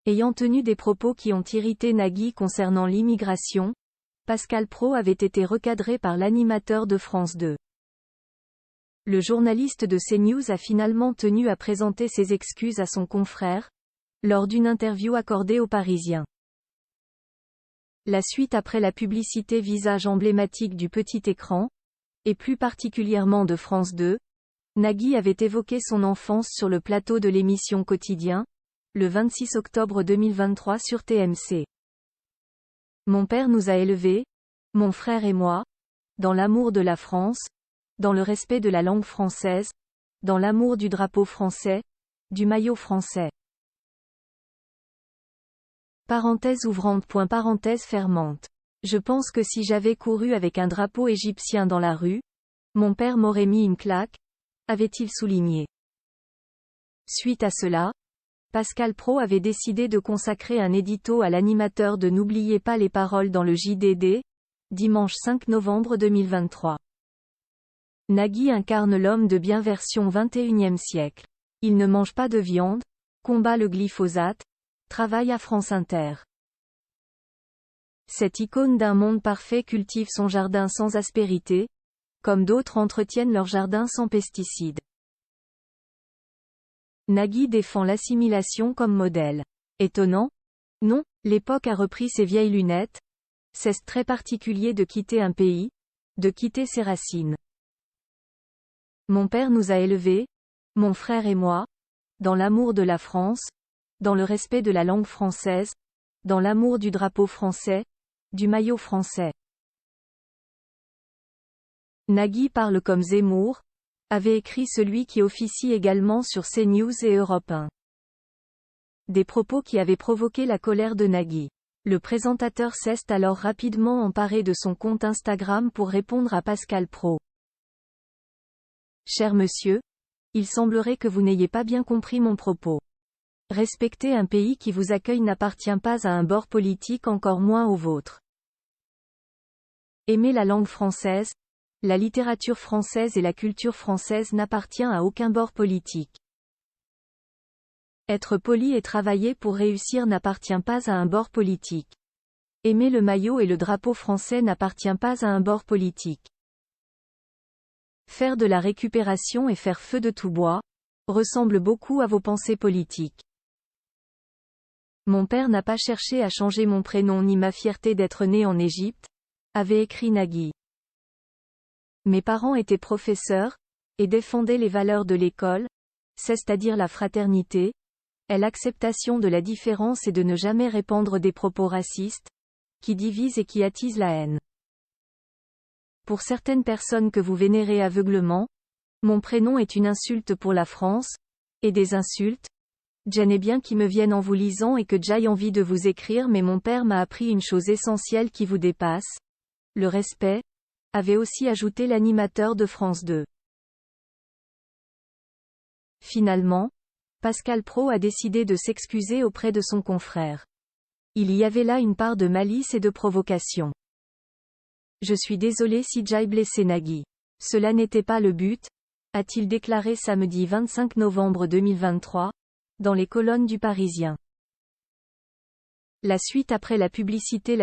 Ayant tenu des propos qui ont irrité Nagui concernant l'immigration, Pascal Praud avait été recadré par l'animateur de France 2. Le journaliste de CNews a finalement tenu à présenter ses excuses à son confrère, lors d'une interview accordée aux Parisiens. La suite après la publicité visage emblématique du petit écran, et plus particulièrement de France 2, Nagui avait évoqué son enfance sur le plateau de l'émission Quotidien, le 26 octobre 2023 sur TMC. Mon père nous a élevés, mon frère et moi, dans l'amour de la France, dans le respect de la langue française, dans l'amour du drapeau français, du maillot français. Parenthèse ouvrante. Parenthèse fermante. Je pense que si j'avais couru avec un drapeau égyptien dans la rue, mon père m'aurait mis une claque, avait-il souligné. Suite à cela, Pascal Praud avait décidé de consacrer un édito à l'animateur de N'oubliez pas les paroles dans le JDD, dimanche 5 novembre 2023. Nagui incarne l'homme de bien version 21e siècle. Il ne mange pas de viande, combat le glyphosate, travaille à France Inter. Cette icône d'un monde parfait cultive son jardin sans aspérité, comme d'autres entretiennent leur jardin sans pesticides. Nagui défend l'assimilation comme modèle. Étonnant? Non, l'époque a repris ses vieilles lunettes. C'est très particulier de quitter un pays, de quitter ses racines. Mon père nous a élevés, mon frère et moi, dans l'amour de la France, dans le respect de la langue française, dans l'amour du drapeau français, du maillot français. Nagui parle comme Zemmour, avait écrit celui qui officie également sur CNews et Europe 1. Des propos qui avaient provoqué la colère de Nagui. Le présentateur s'est alors rapidement emparé de son compte Instagram pour répondre à Pascal Praud. Cher monsieur, il semblerait que vous n'ayez pas bien compris mon propos. Respecter un pays qui vous accueille n'appartient pas à un bord politique, encore moins au vôtre. Aimer la langue française, la littérature française et la culture française n'appartient à aucun bord politique. Être poli et travailler pour réussir n'appartient pas à un bord politique. Aimer le maillot et le drapeau français n'appartient pas à un bord politique. Faire de la récupération et faire feu de tout bois, ressemble beaucoup à vos pensées politiques. Mon père n'a pas cherché à changer mon prénom ni ma fierté d'être né en Égypte, avait écrit Nagui. Mes parents étaient professeurs, et défendaient les valeurs de l'école, c'est-à-dire la fraternité, et l'acceptation de la différence et de ne jamais répandre des propos racistes, qui divisent et qui attisent la haine. Pour certaines personnes que vous vénérez aveuglement, mon prénom est une insulte pour la France, et des insultes, j'en ai bien qui me viennent en vous lisant et que j'aille envie de vous écrire, mais mon père m'a appris une chose essentielle qui vous dépasse, le respect, avait aussi ajouté l'animateur de France 2. Finalement, Pascal Praud a décidé de s'excuser auprès de son confrère. Il y avait là une part de malice et de provocation. Je suis désolé si j'ai blessé Nagui. Cela n'était pas le but, a-t-il déclaré samedi 25 novembre 2023, dans les colonnes du Parisien. La suite après la publicité.